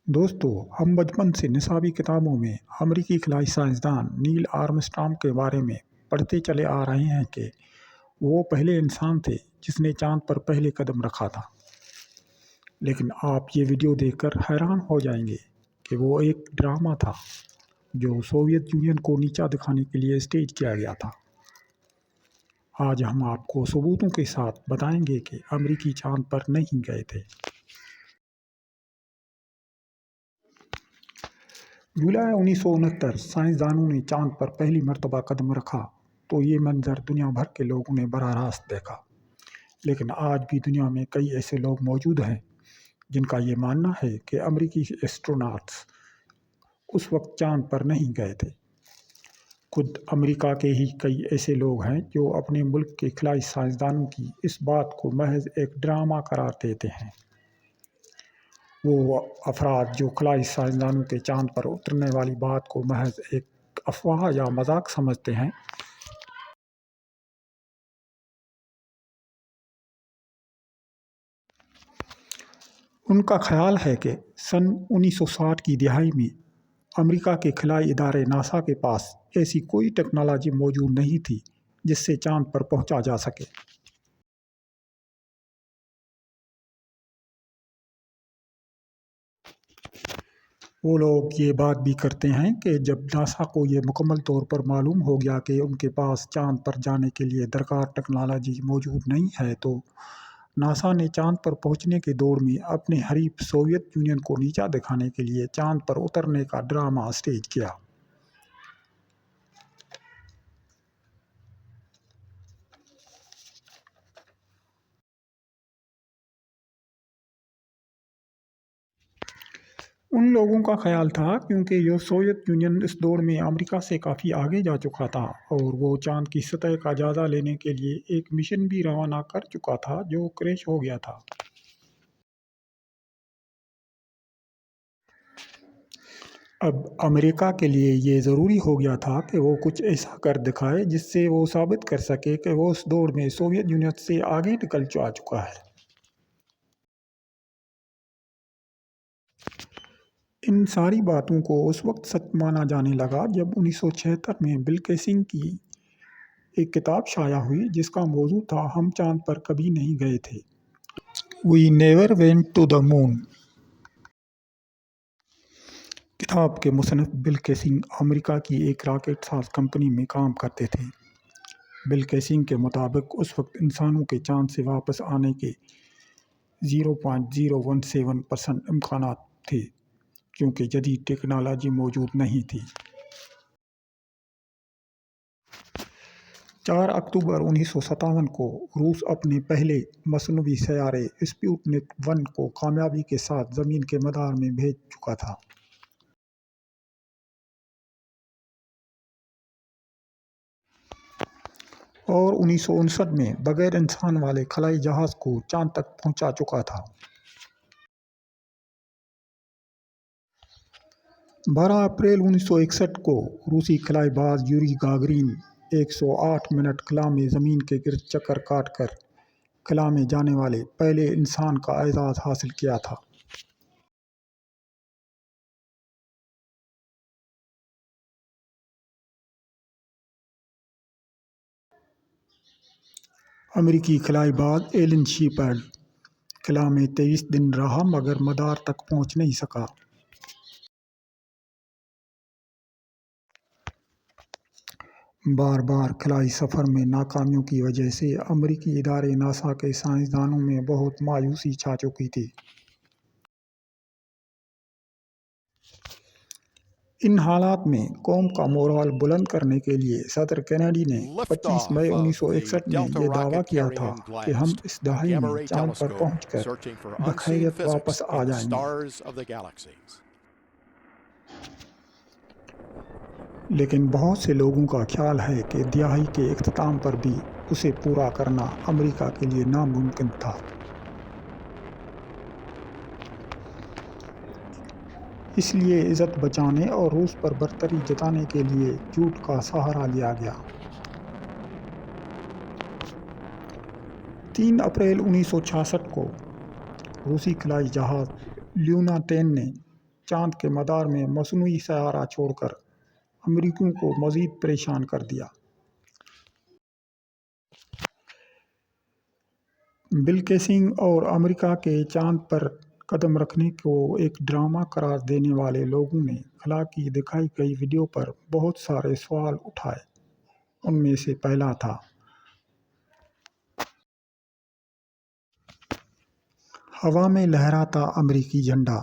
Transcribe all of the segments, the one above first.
दोस्तों, हम बचपन से निसाबी किताबों में अमेरिकी खिलाई साइंसदान नील आर्मस्ट्रांग के बारे में पढ़ते चले आ रहे हैं कि वो पहले इंसान थे जिसने चांद पर पहले कदम रखा था। लेकिन आप ये वीडियो देखकर हैरान हो जाएंगे कि वो एक ड्रामा था जो सोवियत यूनियन को नीचा दिखाने के लिए स्टेज किया गया था। आज हम आपको सबूतों के साथ बताएंगे कि अमेरिकी चांद पर नहीं गए थे। जुलाई 1969 साइंसदानों ने चांद पर पहली मर्तबा कदम रखा तो ये मंजर दुनिया भर के लोगों ने बराह रास्त देखा। लेकिन आज भी दुनिया में कई ऐसे लोग मौजूद हैं जिनका ये मानना है कि अमेरिकी एस्ट्रोनॉट्स उस वक्त चांद पर नहीं गए थे। खुद अमेरिका के ही कई ऐसे लोग हैं जो अपने मुल्क के खिलाई साइंसदानों की इस बात को महज एक ड्रामा करार देते हैं। वो अफराद जो खिलाई साइंसदानों के चांद पर उतरने वाली बात को महज एक अफवाह या मजाक समझते हैं, उनका ख्याल है कि सन 1960 की दिहाई में अमेरिका के खिलाई इदारे नासा के पास ऐसी कोई टेक्नोलॉजी मौजूद नहीं थी जिससे चांद पर पहुंचा जा सके। वो लोग ये बात भी करते हैं कि जब नासा को ये मुकम्मल तौर पर मालूम हो गया कि उनके पास चांद पर जाने के लिए दरकार टेक्नोलॉजी मौजूद नहीं है, तो नासा ने चांद पर पहुंचने की दौड़ में अपने हरीफ सोवियत यूनियन को नीचा दिखाने के लिए चांद पर उतरने का ड्रामा स्टेज किया। उन लोगों का ख्याल था क्योंकि जो सोवियत यूनियन इस दौड़ में अमेरिका से काफ़ी आगे जा चुका था और वो चांद की सतह का जायज़ा लेने के लिए एक मिशन भी रवाना कर चुका था जो क्रैश हो गया था। अब अमेरिका के लिए ये ज़रूरी हो गया था कि वो कुछ ऐसा कर दिखाए जिससे वो साबित कर सके कि वो उस दौड़ में सोवियत यूनियन से आगे निकल जा चुका है। इन सारी बातों को उस वक्त सच माना जाने लगा जब 1976 में बिल केसिंग की एक किताब शाया हुई जिसका मौजू था हम चांद पर कभी नहीं गए थे। We never went to the moon. किताब के मुसन्निफ बिल केसिंग अमेरिका की एक रॉकेट साज कंपनी में काम करते थे। बिल केसिंग के मुताबिक उस वक्त इंसानों के चांद से वापस आने के 0.017% इम्कानात थे क्योंकि जदीद टेक्नोलॉजी मौजूद नहीं थी। 4 अक्टूबर 1957 को रूस अपने पहले मसनवी सैयारे स्पुतनिक 1 को कामयाबी के साथ ज़मीन के मदार में भेज चुका था। और 1959 में बगैर इंसान वाले खलाई जहाज़ को चांद तक पहुंचा चुका था। 12 अप्रैल 1961 को रूसी खलाईबाज यूरी गागरिन 108 मिनट खला में ज़मीन के गिर्द चक्कर काटकर खला में जाने वाले पहले इंसान का एजाज़ हासिल किया था। अमेरिकी खलाईबाज एलन शीपर्ड खला में 23 दिन रहा मगर मदार तक पहुंच नहीं सका। बार बार खलाई सफ़र में नाकामियों की वजह से अमेरिकी इदारे नासा के साइंसदानों में बहुत मायूसी छा चुकी थी। इन हालात में कौम का मोराल बुलंद करने के लिए सदर केनेडी ने 25 मई 1961 में ये दावा किया था कि हम इस दहाई में चांद पर पहुंचकर बखैरियत वापस आ जाएंगे। लेकिन बहुत से लोगों का ख्याल है कि दिहाई के इख्तिताम पर भी उसे पूरा करना अमेरिका के लिए नामुमकिन था। इसलिए इज़्ज़त बचाने और रूस पर बरतरी जताने के लिए झूठ का सहारा लिया गया। 3 अप्रैल 1966 को रूसी खलाई जहाज़ ल्यूना 10 ने चांद के मदार में मसनूई सहारा छोड़कर अमेरिकियों को मज़ीद परेशान कर दिया। बिल केसिंग और अमेरिका के चांद पर कदम रखने को एक ड्रामा करार देने वाले लोगों ने खला की दिखाई गई वीडियो पर बहुत सारे सवाल उठाए। उनमें से पहला था, हवा में लहराता अमेरिकी झंडा।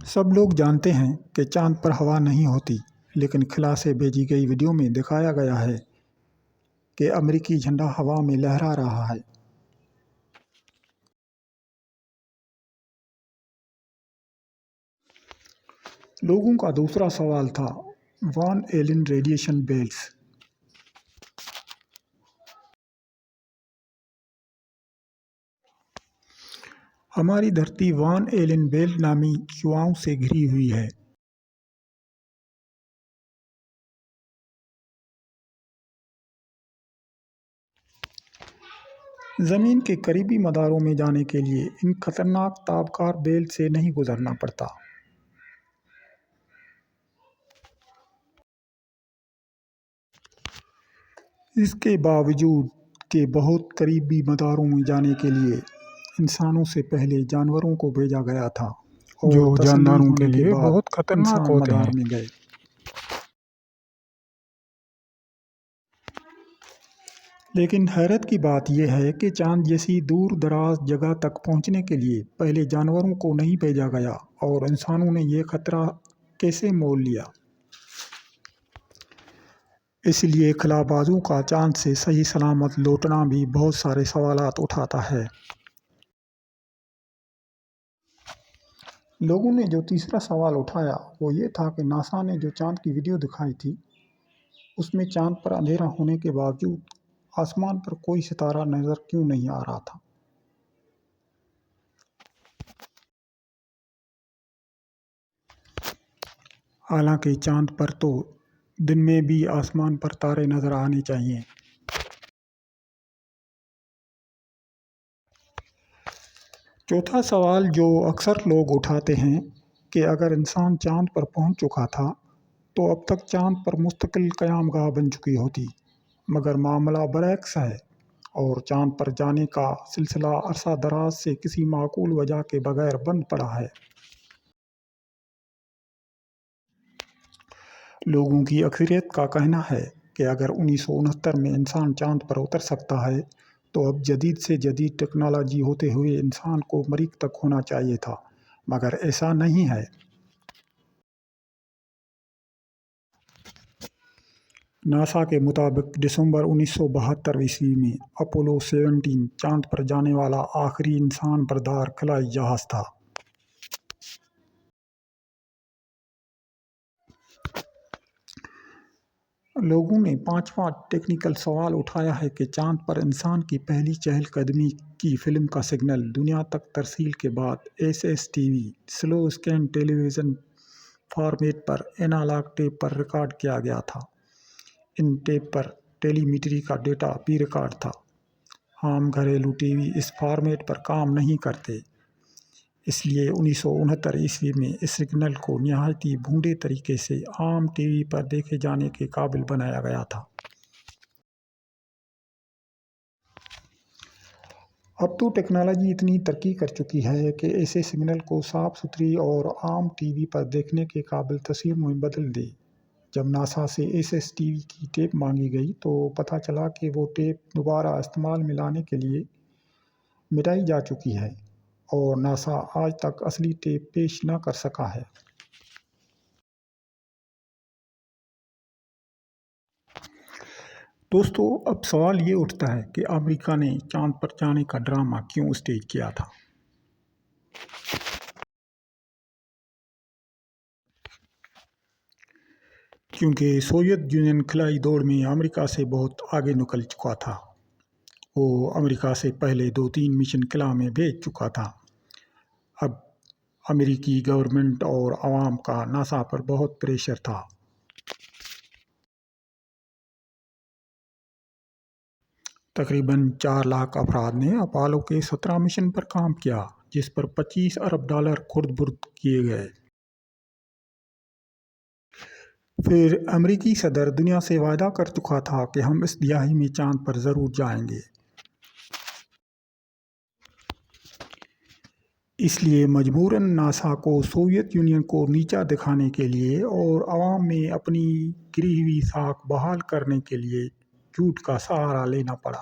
सब लोग जानते हैं कि चांद पर हवा नहीं होती, लेकिन खला से भेजी गई वीडियो में दिखाया गया है कि अमेरिकी झंडा हवा में लहरा रहा है। लोगों का दूसरा सवाल था, वॉन एलन रेडिएशन बेल्ट्स। हमारी धरती वॉन एलन बेल्ट नामी युवाओं से घिरी हुई है। ज़मीन के करीबी मदारों में जाने के लिए इन खतरनाक ताबकार बेल्ट से नहीं गुजरना पड़ता। इसके बावजूद कि बहुत करीबी मदारों में जाने के लिए इंसानों से पहले जानवरों को भेजा गया था, और जो तसल्ली जानदारों होने के लिए बाद बहुत खतरनाक इंसान होते मदार हैं। में गए। लेकिन हैरत की बात यह है कि चांद जैसी दूर दराज जगह तक पहुंचने के लिए पहले जानवरों को नहीं भेजा गया, और इंसानों ने यह खतरा कैसे मोल लिया। इसलिए खलाबाजों का चांद से सही सलामत लौटना भी बहुत सारे सवालात उठाता है। लोगों ने जो तीसरा सवाल उठाया वो ये था कि नासा ने जो चांद की वीडियो दिखाई थी, उसमें चांद पर अंधेरा होने के बावजूद आसमान पर कोई सितारा नज़र क्यों नहीं आ रहा था। हालांकि चांद पर तो दिन में भी आसमान पर तारे नज़र आने चाहिए। चौथा सवाल जो अक्सर लोग उठाते हैं कि अगर इंसान चांद पर पहुंच चुका था तो अब तक चांद पर मुस्तकिल क़यामगाह बन चुकी होती, मगर मामला बरअक्स है और चांद पर जाने का सिलसिला अरसा दराज से किसी माकूल वजह के बगैर बंद पड़ा है। लोगों की अक्सरियत का कहना है कि अगर 1969 में इंसान चांद पर उतर सकता है तो अब जदीद से जदीद टेक्नोलॉजी होते हुए इंसान को मरीख तक होना चाहिए था, मगर ऐसा नहीं है। नासा के मुताबिक दिसंबर 1972 ईस्वी में अपोलो 17 चांद पर जाने वाला आखिरी इंसान बरदार खलाई जहाज़ था। लोगों ने पांचवा टेक्निकल सवाल उठाया है कि चांद पर इंसान की पहली चहलकदमी की फिल्म का सिग्नल दुनिया तक तरसील के बाद SSTV slow scan television format पर एनालॉग टेप पर रिकॉर्ड किया गया था। इन टेप पर टेलीमीटरी का डेटा भी रिकॉर्ड था। आम घरेलू टीवी इस फॉर्मेट पर काम नहीं करते, इसलिए 1969 ईस्वी में इस सिग्नल को निहायत ही भूंडे तरीके से आम टीवी पर देखे जाने के काबिल बनाया गया था। अब तो टेक्नोलॉजी इतनी तरक्की कर चुकी है कि ऐसे सिग्नल को साफ सुथरी और आम टीवी पर देखने के काबिल तस्वीर में बदल दे। जब नासा से SSTV की टेप मांगी गई तो पता चला कि वो टेप दोबारा इस्तेमाल में लाने के लिए मिटाई जा चुकी है और नासा आज तक असली टेप पेश न कर सका है। दोस्तों, अब सवाल ये उठता है कि अमेरिका ने चांद पर जाने का ड्रामा क्यों स्टेज किया था। क्योंकि सोवियत यूनियन खलाई दौड़ में अमेरिका से बहुत आगे निकल चुका था। वो अमेरिका से पहले 2-3 मिशन खला में भेज चुका था। अब अमेरिकी गवर्नमेंट और आवाम का नासा पर बहुत प्रेशर था। تقریباً 4 لاکھ افراد نے اپولو کے 17 مشن پر کام کیا، جس پر $25 ارب خرد برد کیے گئے۔ پھر امریکی صدر دنیا سے وعدہ کر چکا تھا کہ ہم اس دہائی میں چاند پر ضرور جائیں گے۔ اس لیے مجبوراً ناسا کو سوویت یونین کو نیچا دکھانے کے لیے اور عوام میں اپنی گری ہوئی ساکھ بحال کرنے کے لیے جھوٹ کا سہارا لینا پڑا۔